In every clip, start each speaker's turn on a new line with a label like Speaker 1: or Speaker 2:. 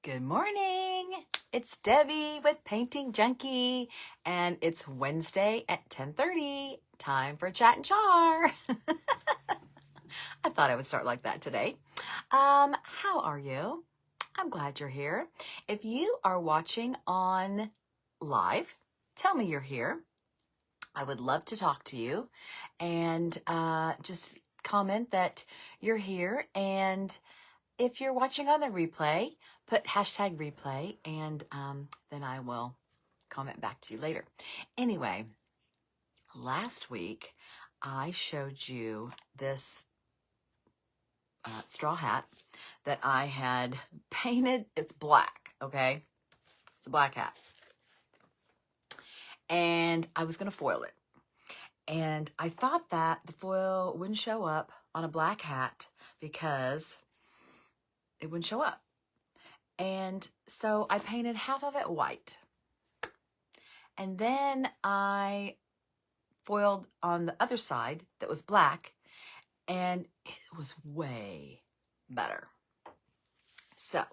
Speaker 1: Good morning. It's Debbie with Painting Junkie, and it's Wednesday at 10:30. Time for Chat and Char. I thought I would start like that today. How are you? I'm glad you're here. If you are watching on live, tell me you're here. I would love to talk to you, and just comment that you're here. And if you're watching on the replay, put hashtag replay, and then I will comment back to you later. Anyway, last week I showed you this straw hat that I had painted. It's black, okay? It's a black hat. And I was going to foil it. And I thought that the foil wouldn't show up on a black hat because it wouldn't show up. And so I painted half of it white. And then I foiled on the other side that was black, and it was way better. So,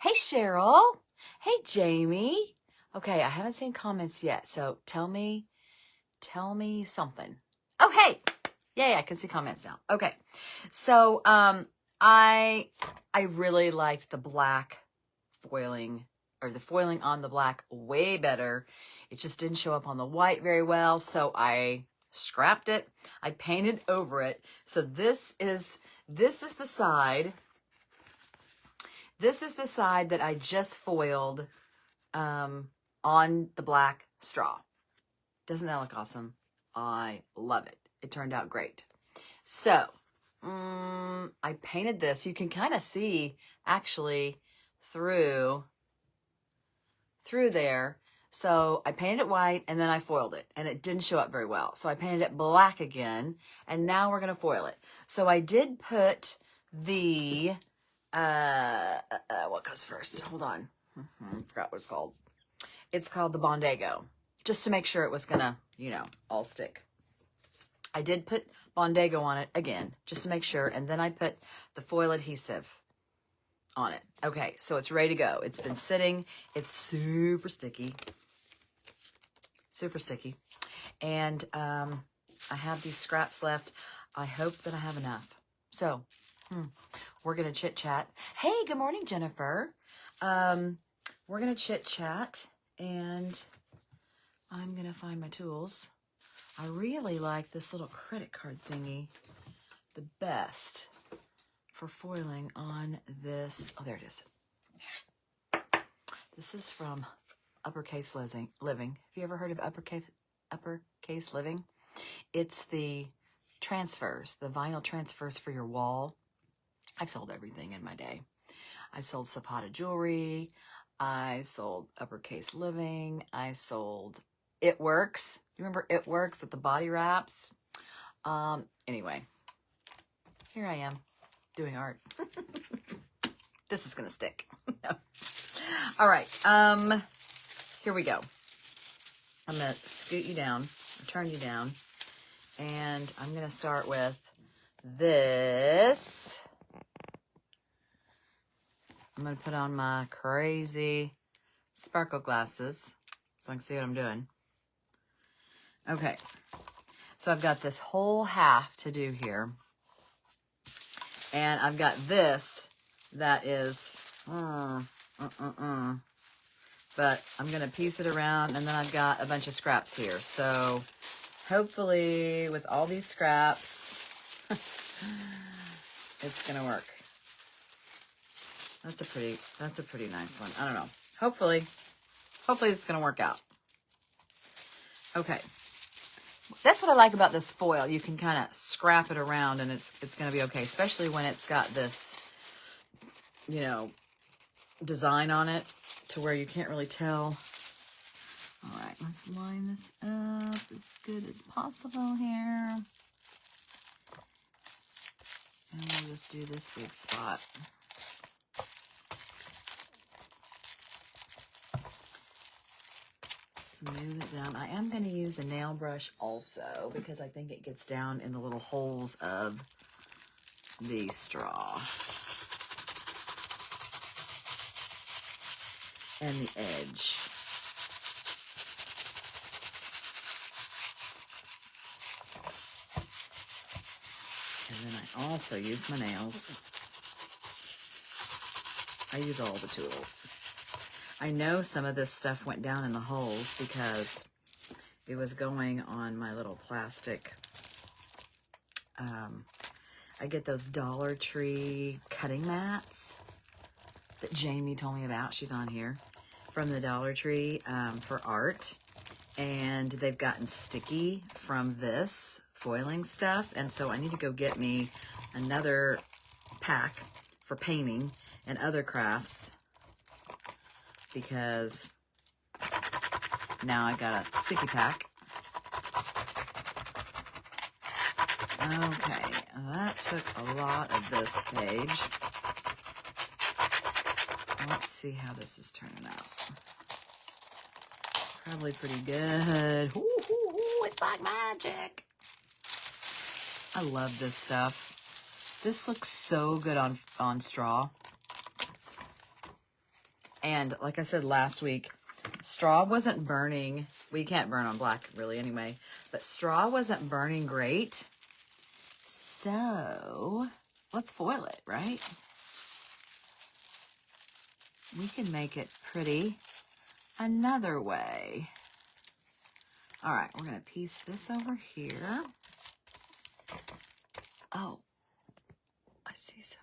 Speaker 1: hey Cheryl. Hey Jamie. Okay, I haven't seen comments yet, so tell me something. Oh, hey. Yay, I can see comments now. Okay. So, I really liked the black foiling, or the foiling on the black way better. It just didn't show up on the white very well, so I scrapped it. I painted over it. So this is the side. This is the side that I just foiled on the black straw. Doesn't that look awesome? I love it. It turned out great. So I painted this. You can kind of see actually through there. So I painted it white and then I foiled it, and it didn't show up very well. So I painted it black again, and now we're going to foil it. So I did put the, what goes first? Hold on. I forgot what it's called. It's called the Bondago, just to make sure it was going to, all stick. I did put Bondago on it again, just to make sure. And then I put the foil adhesive on it. Okay, so it's ready to go. It's been sitting. It's super sticky. Super sticky. And I have these scraps left. I hope that I have enough. So we're going to chit chat. Hey, good morning, Jennifer. We're going to chit chat, and I'm going to find my tools. I really like this little credit card thingy the best for foiling on this. Oh, there it is. This is from Uppercase Living. Have you ever heard of Uppercase Living? It's the transfers, the vinyl transfers for your wall. I've sold everything in my day. I sold Zapata jewelry. I sold Uppercase Living. I sold It Works. You remember It Works with the body wraps? Anyway, here I am doing art. This is going to stick. All right. Here we go. I'm going to scoot you down, turn you down, and I'm going to start with this. I'm going to put on my crazy sparkle glasses so I can see what I'm doing. Okay. So I've got this whole half to do here. And I've got this that is, but I'm going to piece it around, and then I've got a bunch of scraps here. So hopefully with all these scraps, it's going to work. That's a pretty nice one. I don't know. Hopefully it's going to work out. Okay. That's what I like about this foil. You can kind of scrap it around, and it's going to be okay, especially when it's got this, design on it to where you can't really tell. All right, let's line this up as good as possible here. And we'll just do this big spot. Smooth it down. I am going to use a nail brush also because I think it gets down in the little holes of the straw. and the edge. And then I also use my nails. I use all the tools. I know some of this stuff went down in the holes because it was going on my little plastic. I get those Dollar Tree cutting mats that Jamie told me about. She's on here. From the Dollar Tree for art. And they've gotten sticky from this foiling stuff. And so I need to go get me another pack for painting and other crafts, because now I got a sticky pack. Okay, that took a lot of this page. Let's see how this is turning out. Probably pretty good. Ooh, ooh, ooh, it's like magic. I love this stuff. This looks so good on straw. And like I said last week, straw wasn't burning. Well, you can't burn on black really anyway. But straw wasn't burning great. So let's foil it, right? We can make it pretty another way. All right, we're going to piece this over here. Oh, I see some.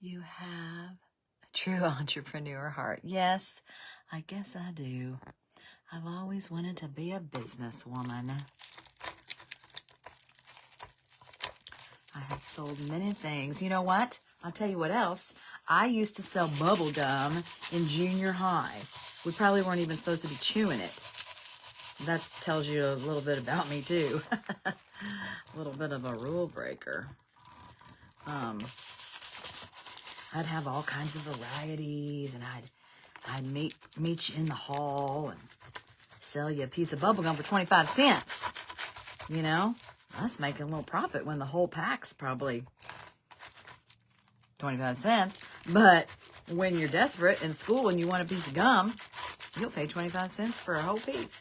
Speaker 1: You have a true entrepreneur heart. Yes, I guess I do. I've always wanted to be a businesswoman. I have sold many things. You know what? I'll tell you what else. I used to sell bubble gum in junior high. We probably weren't even supposed to be chewing it. That tells you a little bit about me too. A little bit of a rule breaker. I'd have all kinds of varieties, and I'd meet you in the hall and sell you a piece of bubble gum for 25 cents. You know, that's making a little profit when the whole pack's probably 25 cents. But when you're desperate in school and you want a piece of gum, you'll pay 25 cents for a whole piece.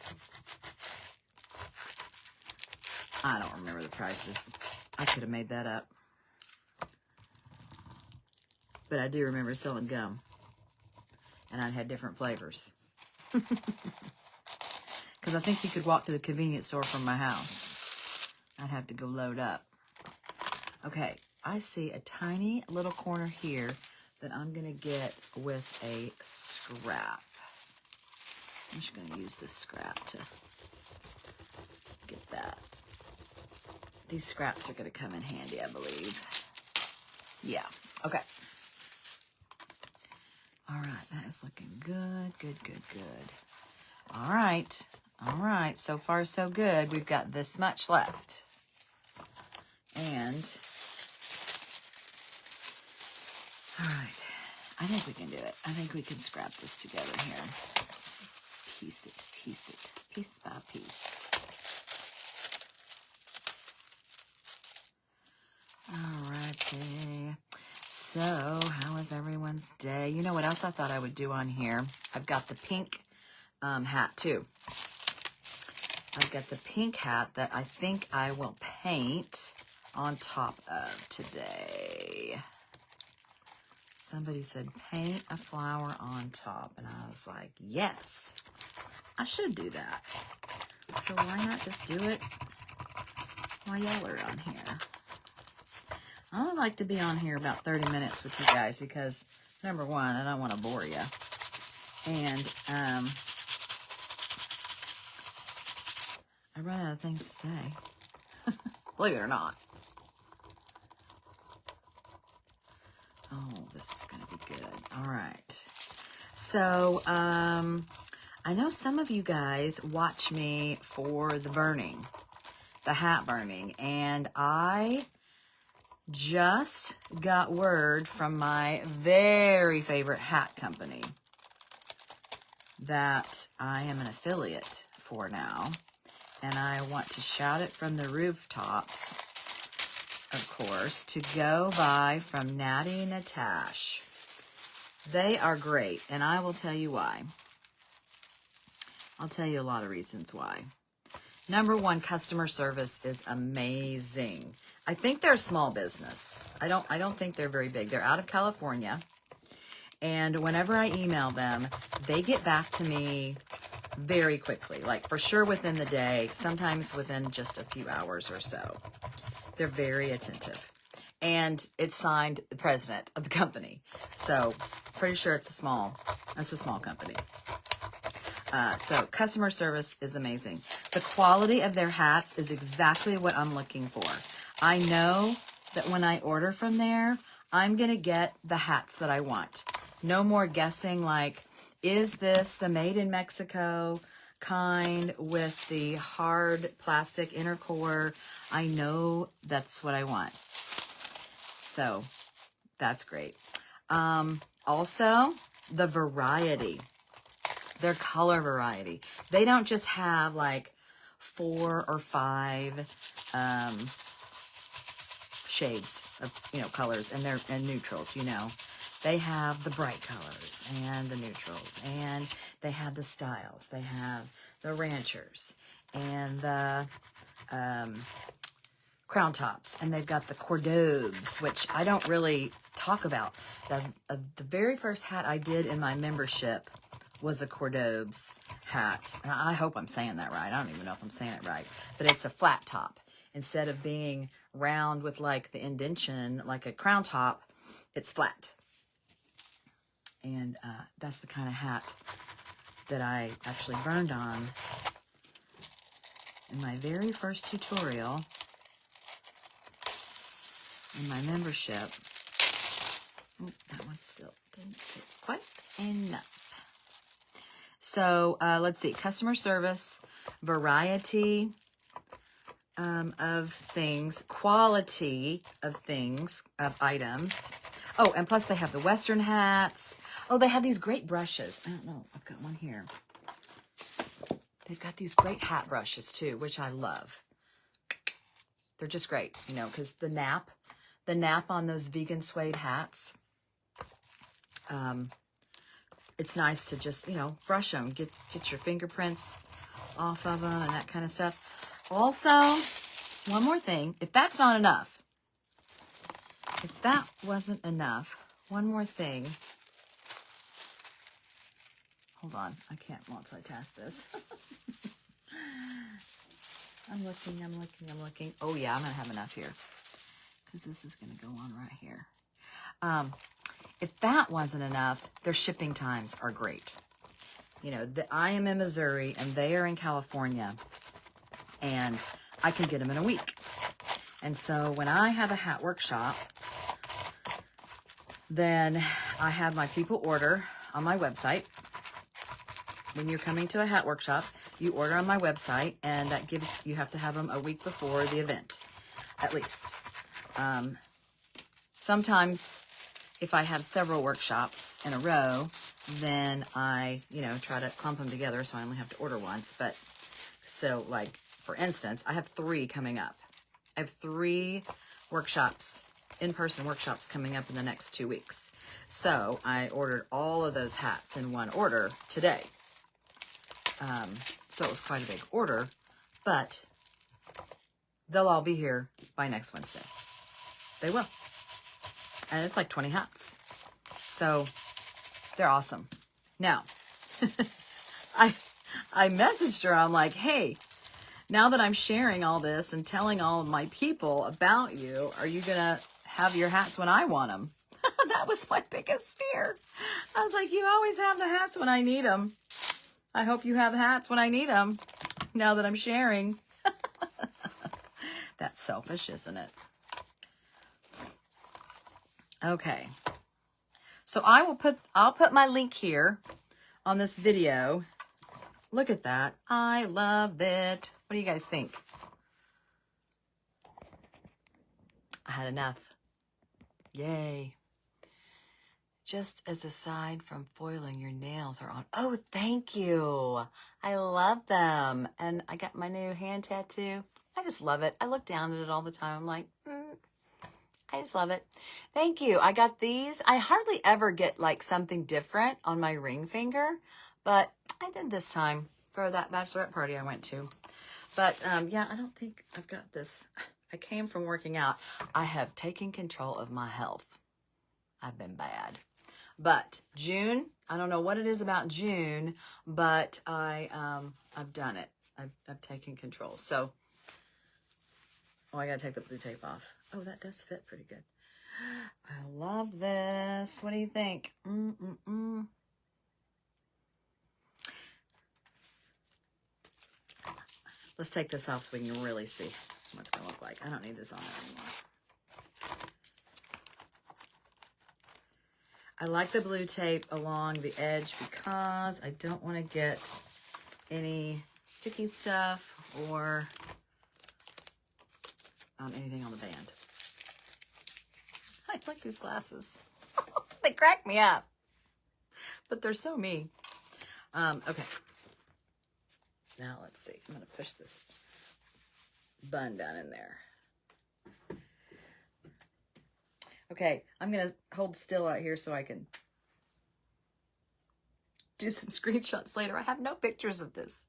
Speaker 1: I don't remember the prices. I could have made that up. But I do remember selling gum. And I had different flavors. Because I think you could walk to the convenience store from my house. I'd have to go load up. Okay, I see a tiny little corner here that I'm going to get with a scrap. I'm just going to use this scrap to get that. These scraps are going to come in handy, I believe. Yeah, okay. All right, that is looking good, good, good, good. All right, so far so good. We've got this much left. And, all right, I think we can do it. I think we can scrap this together here. Piece it, piece by piece. All righty. So, how was everyone's day? You know what else I thought I would do on here? I've got the pink hat too. I've got the pink hat that I think I will paint on top of today. Somebody said paint a flower on top, and I was like, yes, I should do that. So why not just do it while y'all are on here? I would like to be on here about 30 minutes with you guys because, number one, I don't want to bore you. And I run out of things to say. Believe it or not. Oh, this is going to be good. All right. So, I know some of you guys watch me for the burning, the hat burning, and I just got word from my very favorite hat company that I am an affiliate for now, and I want to shout it from the rooftops, of course, to go buy from Nati Natash. They are great, and I will tell you why. I'll tell you a lot of reasons why. Number one, customer service is amazing. I think they're a small business. I don't think they're very big. They're out of California. And whenever I email them, they get back to me very quickly, like for sure within the day, sometimes within just a few hours or so. They're very attentive. And it's signed the president of the company. So pretty sure it's a small company. So customer service is amazing. The quality of their hats is exactly what I'm looking for. I know that when I order from there, I'm going to get the hats that I want. No more guessing like, is this the made in Mexico kind with the hard plastic inner core? I know that's what I want. So that's great. Also, the variety. Their color variety. They don't just have like 4 or 5 shades of colors and neutrals. They have the bright colors and the neutrals, and they have the styles. They have the ranchers and the crown tops, and they've got the cordobes, which I don't really talk about. The very first hat I did in my membership was a cordobes hat. And I hope I'm saying that right. I don't even know if I'm saying it right. But it's a flat top. Instead of being round with like the indentation, like a crown top, it's flat. And that's the kind of hat that I actually burned on in my very first tutorial in my membership. Oh, that one still didn't get quite enough. So let's see, customer service, variety of things, quality of things, of items. Oh, and plus they have the Western hats. Oh, they have these great brushes. I don't know, I've got one here. They've got these great hat brushes too, which I love. They're just great, because the nap on those vegan suede hats, it's nice to just, brush them, get your fingerprints off of them and that kind of stuff. Also, one more thing, if that's not enough, if that wasn't enough, one more thing. Hold on, I can't multitask this. I'm looking. Oh yeah, I'm gonna have enough here because this is gonna go on right here. If that wasn't enough, their shipping times are great. I am in Missouri and they are in California, and I can get them in a week. And so when I have a hat workshop, then I have my people order on my website. When you're coming to a hat workshop, you order on my website, and that you have to have them a week before the event, at least. Sometimes if I have several workshops in a row, then I, try to clump them together so I only have to order once. But so like, for instance, I have 3 coming up. I have 3 workshops, in-person workshops coming up in the next 2 weeks. So I ordered all of those hats in one order today. So it was quite a big order, but they'll all be here by next Wednesday. They will. And it's like 20 hats. So they're awesome. Now, I messaged her. I'm like, hey, now that I'm sharing all this and telling all of my people about you, are you going to have your hats when I want them? That was my biggest fear. I was like, you always have the hats when I need them. I hope you have hats when I need them, now that I'm sharing. That's selfish, isn't it? Okay. So I'll put my link here on this video. Look at that. I love it. What do you guys think? I had enough. Yay. Just as a side from foiling, your nails are on. Oh, thank you. I love them. And I got my new hand tattoo. I just love it. I look down at it all the time. I'm like, I just love it. Thank you. I got these. I hardly ever get like something different on my ring finger, but I did this time for that bachelorette party I went to. But yeah, I don't think I've got this. I came from working out. I have taken control of my health. I've been bad. But June, I don't know what it is about June, but I've done it. I've taken control. So, oh, I got to take the blue tape off. Oh, that does fit pretty good. I love this. What do you think? Let's take this off so we can really see what it's going to look like. I don't need this on anymore. I like the blue tape along the edge because I don't want to get any sticky stuff or anything on the band. I like these glasses. They crack me up, but they're so me. Okay. Now let's see. I'm going to push this bun down in there. Okay, I'm going to hold still out here so I can do some screenshots later. I have no pictures of this.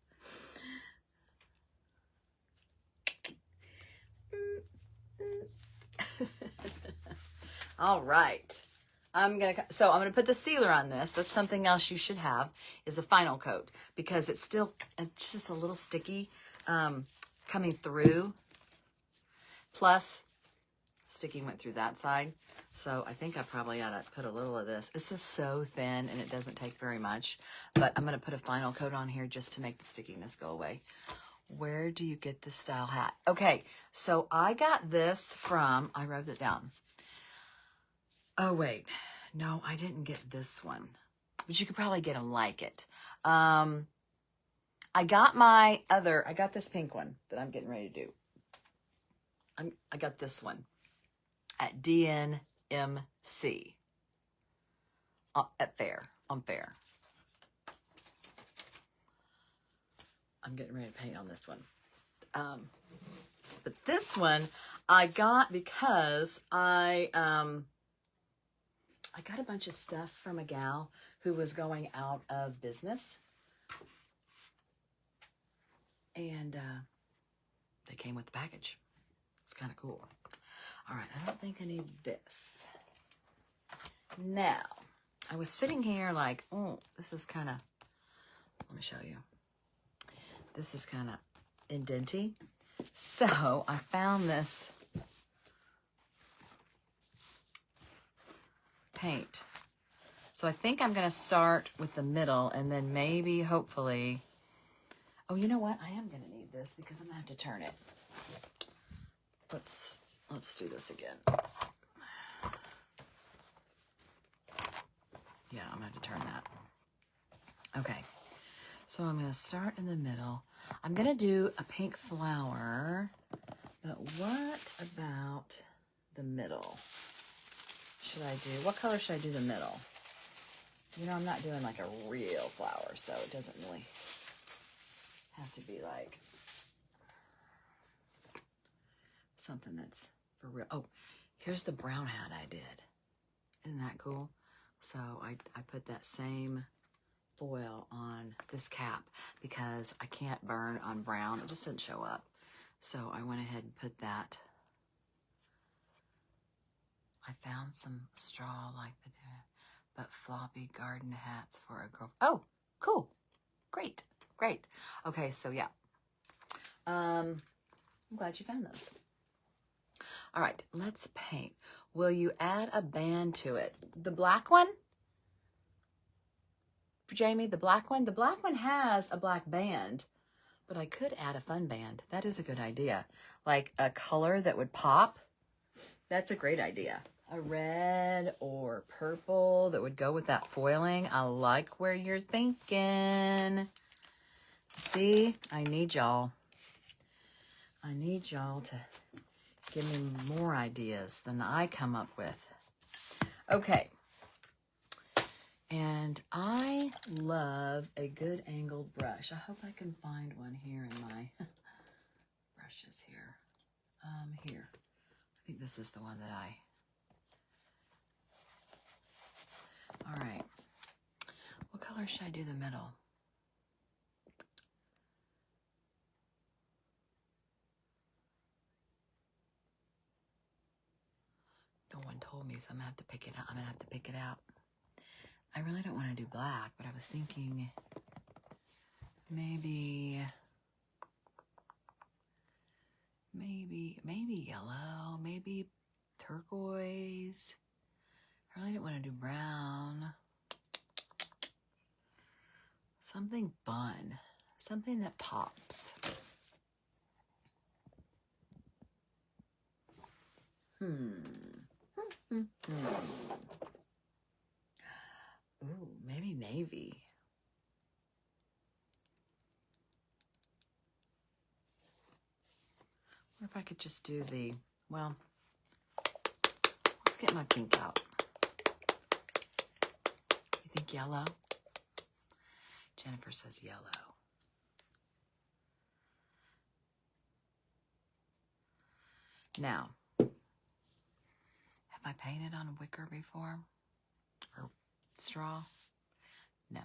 Speaker 1: All right. I'm going to put the sealer on this. That's something else you should have is a final coat because it's just a little sticky coming through. Plus, sticky went through that side. So I think I probably ought to put a little of this. This is so thin and it doesn't take very much, but I'm going to put a final coat on here just to make the stickiness go away. Where do you get this style hat? Okay, so I got this from, I wrote it down. Oh, wait. No, I didn't get this one, but you could probably get them like it. I got this pink one that I'm getting ready to do. I got this one at DNMC at Fair, on Fair. I'm getting ready to paint on this one. But this one I got because I got a bunch of stuff from a gal who was going out of business. And they came with the package. It's kind of cool. All right, I don't think I need this. Now, I was sitting here like, oh, this is kind of, let me show you. This is kind of indenty. So I found this paint. So I think I'm going to start with the middle and then maybe, hopefully, oh, you know what? I am going to need this because I'm going to have to turn it. Let's do this again. Yeah, I'm going to have to turn that. Okay. So I'm going to start in the middle. I'm going to do a pink flower, but what about the middle? Should I do, what color should I do the middle? You know, I'm not doing like a real flower, so it doesn't really have to be like something that's for real. Oh, here's the brown hat I did. Isn't that cool? So I put that same foil on this cap because I can't burn on brown. It just didn't show up. So I went ahead and put that. I found some straw like but floppy garden hats for a girl. Oh, cool. Great. Great. Okay, so yeah. I'm glad you found those. All right, let's paint. Will you add a band to it? The black one? For Jamie, the black one? The black one has a black band, but I could add a fun band. That is a good idea. Like a color that would pop. That's a great idea. A red or purple that would go with that foiling. I like where you're thinking. See, I need y'all. I need y'all to give me more ideas than I come up with. Okay. And I love a good angled brush. I hope I can find one here in my brushes here. Here. I think this is the one that I Or should I do the middle? No one told me, so I'm gonna have to pick it out. I'm gonna have to pick it out. I really don't want to do black, but I was thinking maybe yellow, maybe turquoise. I really don't want to do brown. Something fun, something that pops. Ooh, maybe navy. Or if I could just do the, well, let's get my pink out. You think yellow? Jennifer says yellow. Now, have I painted on wicker before? Or straw? No.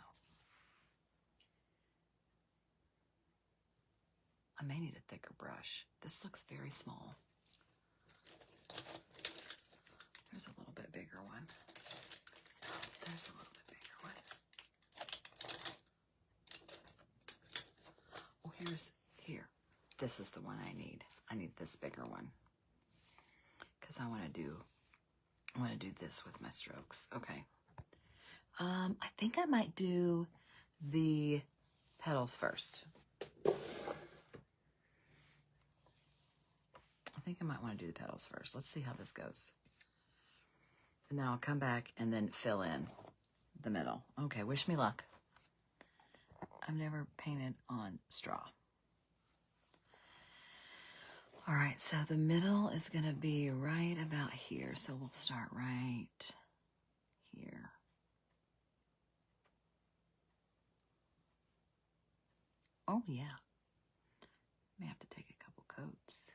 Speaker 1: I may need a thicker brush. This looks very small. There's a little bit bigger one. There's a little bit bigger one. Oh, here. This is the one I need. I need this bigger one. Because I want to do this with my strokes. Okay. I think I might do the petals first. I think I might want to do the petals first. Let's see how this goes. And then I'll come back and then fill in the middle. Okay, wish me luck. I've never painted on straw. All right, so the middle is going to be right about here. So we'll start right here. Oh, yeah. May have to take a couple coats.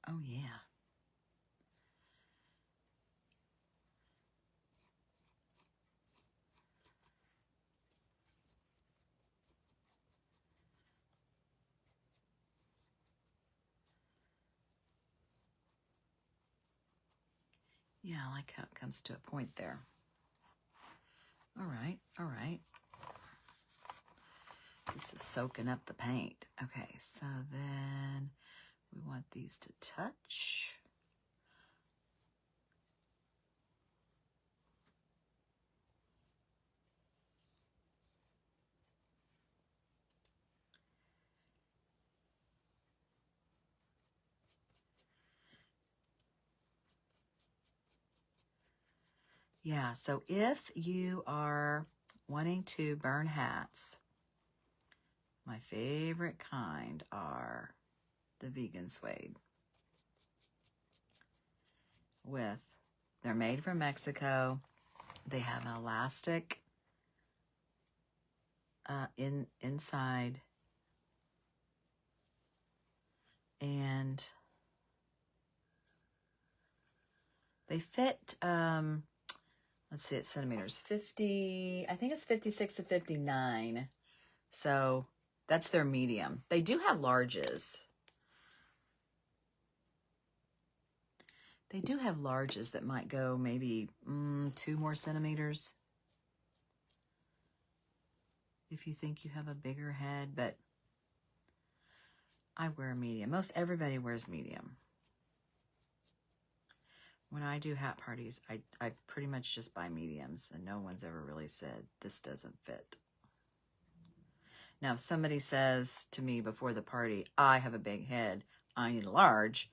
Speaker 1: Oh, yeah. Yeah, I like how it comes to a point there. All right, all right. This is soaking up the paint. Okay, so then we want these to touch. Yeah, so if you are wanting to burn hats, my favorite kind are the vegan suede. They're made from Mexico. They have an elastic inside, and they fit, let's see, it's centimeters, 50, I think it's 56 to 59. So that's their medium. They do have larges. They do have larges that might go maybe 2 more centimeters. If you think you have a bigger head, but I wear a medium. Most everybody wears medium. When I do hat parties, I pretty much just buy mediums, and no one's ever really said, this doesn't fit. Now, if somebody says to me before the party, I have a big head, I need a large,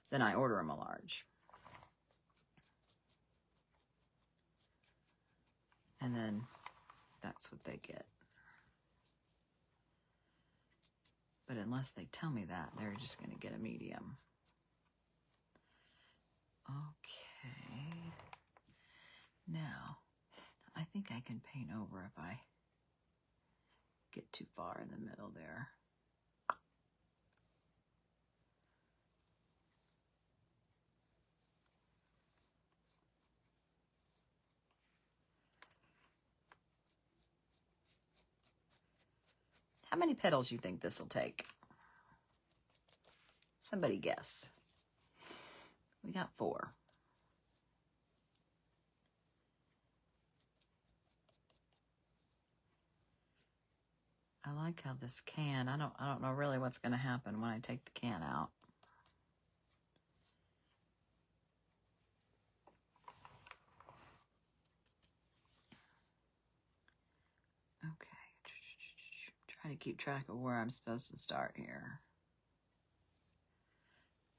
Speaker 1: then I order them a large. And then that's what they get. But unless they tell me that, they're just going to get a medium. Okay. Now, I think I can paint over if I get too far in the middle there. How many petals you think this will take? Somebody guess. We got 4. I like how this can, I don't know really what's going to happen when I take the can out. Okay. Try to keep track of where I'm supposed to start here.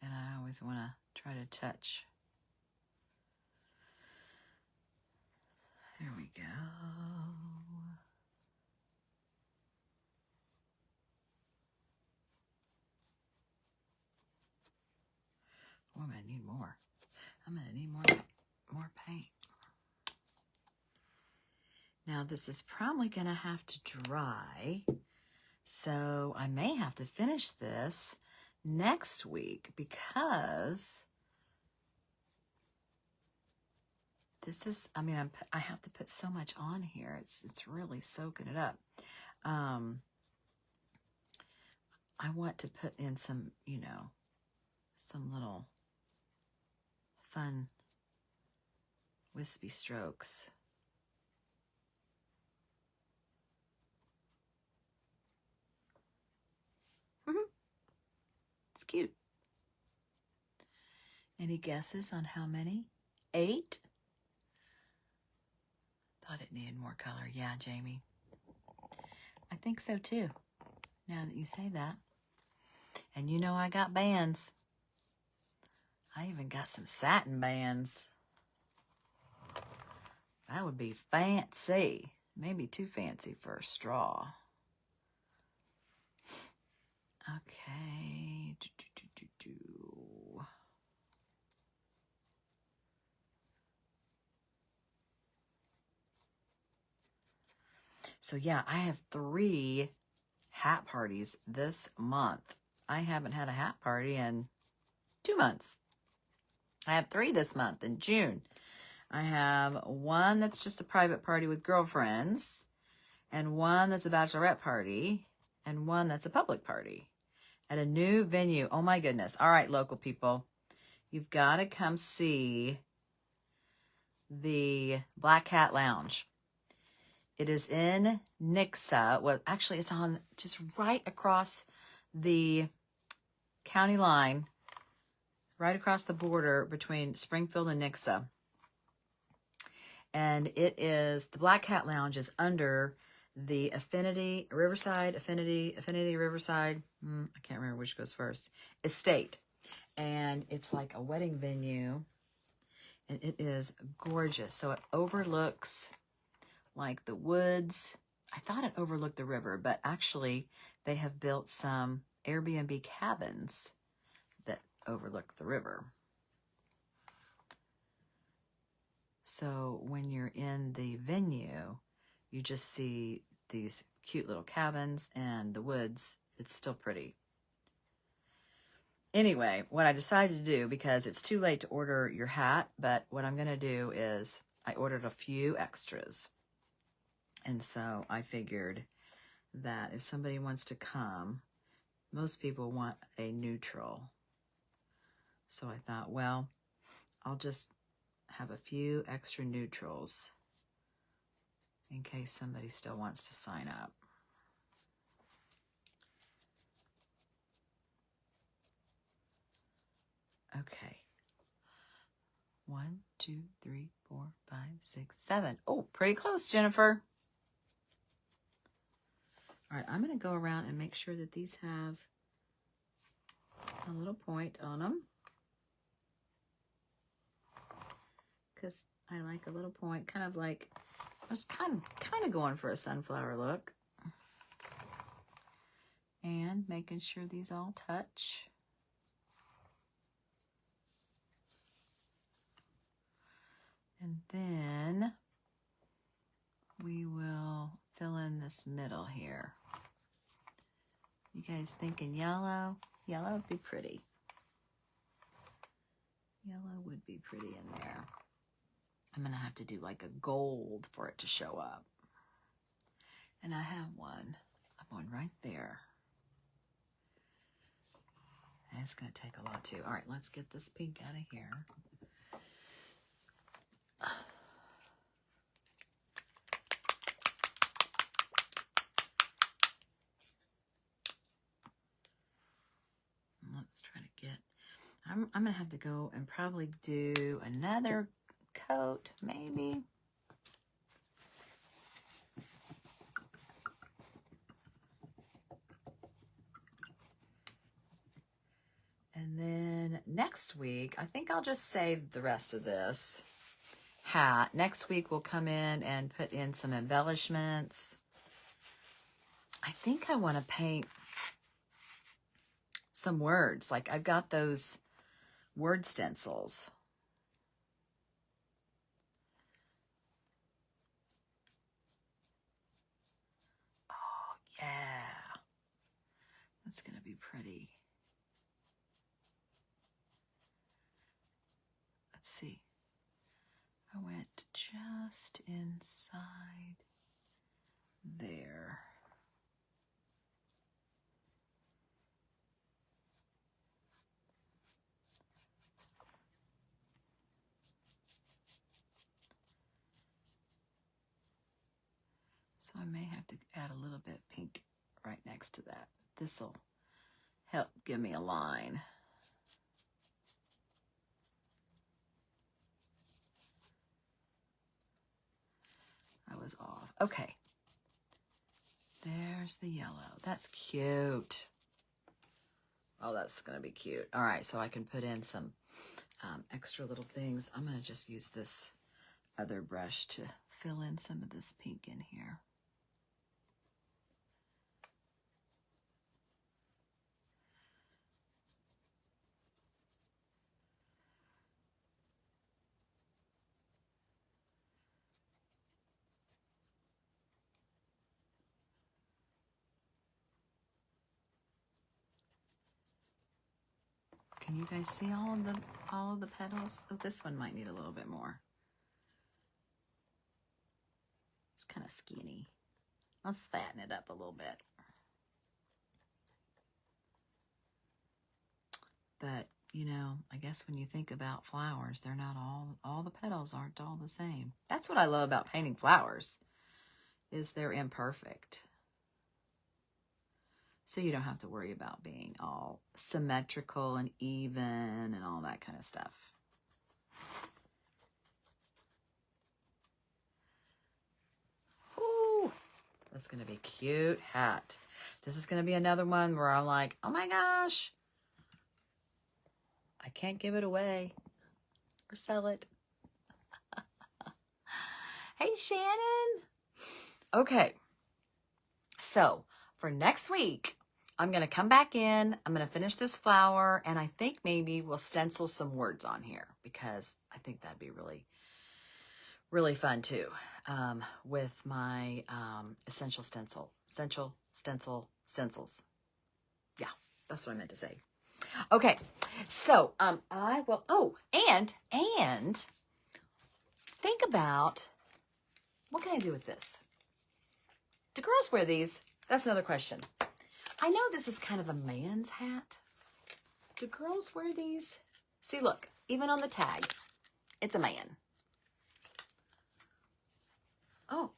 Speaker 1: And I always want to try to touch. There we go. Oh, I'm going to need more. I'm going to need more paint. Now, this is probably going to have to dry, so I may have to finish this next week because this is, I mean, I have to put so much on here. It's really soaking it up. I want to put in some, you know, some little fun wispy strokes. It's cute. Any guesses on how many? 8? Thought it needed more color. Yeah, Jamie. I think so too, now that you say that. And you know I got bands. I even got some satin bands. That would be fancy. Maybe too fancy for a straw. Okay. So yeah, I have 3 hat parties this month. I haven't had a hat party in 2 months. I have 3 this month in June. I have one that's just a private party with girlfriends, and one that's a bachelorette party, and one that's a public party at a new venue. Oh my goodness. All right, local people, you've got to come see the Black Hat Lounge. It is in Nixa. Well, actually, it's on just right across the county line, right across the border between Springfield and Nixa. And it is, the Black Hat Lounge is under the Affinity Riverside, Affinity Riverside, I can't remember which goes first, Estate. And it's like a wedding venue, and it is gorgeous. So it overlooks like the woods. I thought it overlooked the river, but actually they have built some Airbnb cabins that overlook the river. So when you're in the venue, you just see these cute little cabins and the woods. It's still pretty. Anyway, what I decided to do, because it's too late to order your hat, but what I'm going to do is I ordered a few extras. And so I figured that if somebody wants to come, most people want a neutral. So I thought, well, I'll just have a few extra neutrals in case somebody still wants to sign up. Okay. 1, 2, 3, 4, 5, 6, 7. Oh, pretty close, Jennifer. All right, I'm going to go around and make sure that these have a little point on them, because I like a little point, kind of like, I was kind of going for a sunflower look. And making sure these all touch. And then we will fill in this middle here. You guys thinking yellow? Yellow would be pretty. Yellow would be pretty in there. I'm going to have to do like a gold for it to show up. And I have one, a one right there. And it's going to take a lot too. All right, let's get this pink out of here. Let's try to get, I'm going to have to go and probably do another coat, maybe. And then next week, I think I'll just save the rest of this hat. Next week, we'll come in and put in some embellishments. I think I want to paint some words. Like I've got those word stencils. Oh, yeah. That's going to be pretty. Let's see. I went just inside there. So I may have to add a little bit pink right next to that. This'll help give me a line. I was off. Okay. There's the yellow. That's cute. Oh, that's going to be cute. All right, so I can put in some extra little things. I'm going to just use this other brush to fill in some of this pink in here. Can you guys see all of the petals? Oh, this one might need a little bit more. It's kind of skinny. Let's fatten it up a little bit. But, you know, I guess when you think about flowers, they're not all the petals aren't all the same. That's what I love about painting flowers, is they're imperfect. So you don't have to worry about being all symmetrical and even and all that kind of stuff. Ooh, that's going to be a cute hat. This is going to be another one where I'm like, oh my gosh, I can't give it away or sell it. Hey, Shannon. Okay, so for next week, I'm going to come back in. I'm going to finish this flower, and I think maybe we'll stencil some words on here because I think that'd be really, really fun too, with my essential stencils. Yeah, that's what I meant to say. Okay, so I will. Oh, and think about what can I do with this? Do girls wear these? That's another question. I know this is kind of a man's hat. Do girls wear these? See, look, even on the tag, it's a man. Oh,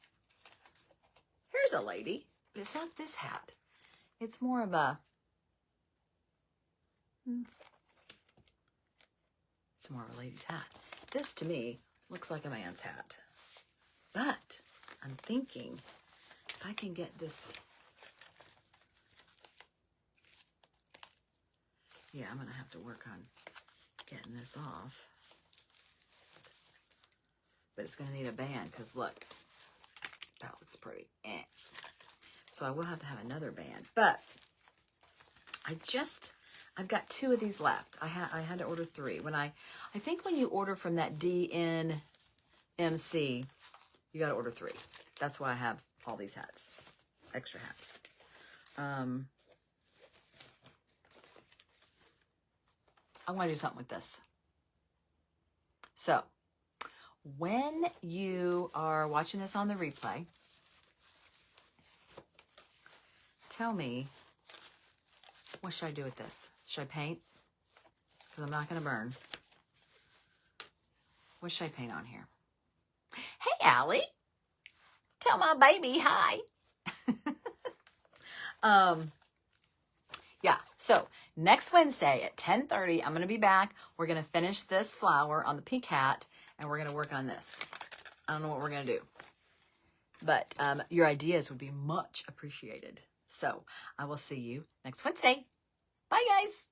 Speaker 1: here's a lady, but it's not this hat. It's more of a, it's more of a lady's hat. This, to me, looks like a man's hat. But I'm thinking if I can get this. Yeah, I'm going to have to work on getting this off. But it's going to need a band because look, that looks pretty. So I will have to have another band. But I've got 2 of these left. I had to order 3. I think when you order from that DNMC, you got to order 3. That's why I have all these hats, extra hats. I want to do something with this. So, when you are watching this on the replay, tell me, what should I do with this? Should I paint? Because I'm not going to burn. What should I paint on here? Hey, Allie. Tell my baby hi. Yeah, so next Wednesday at 10:30, I'm going to be back. We're going to finish this flower on the pink hat, and we're going to work on this. I don't know what we're going to do, but your ideas would be much appreciated. So I will see you next Wednesday. Bye, guys.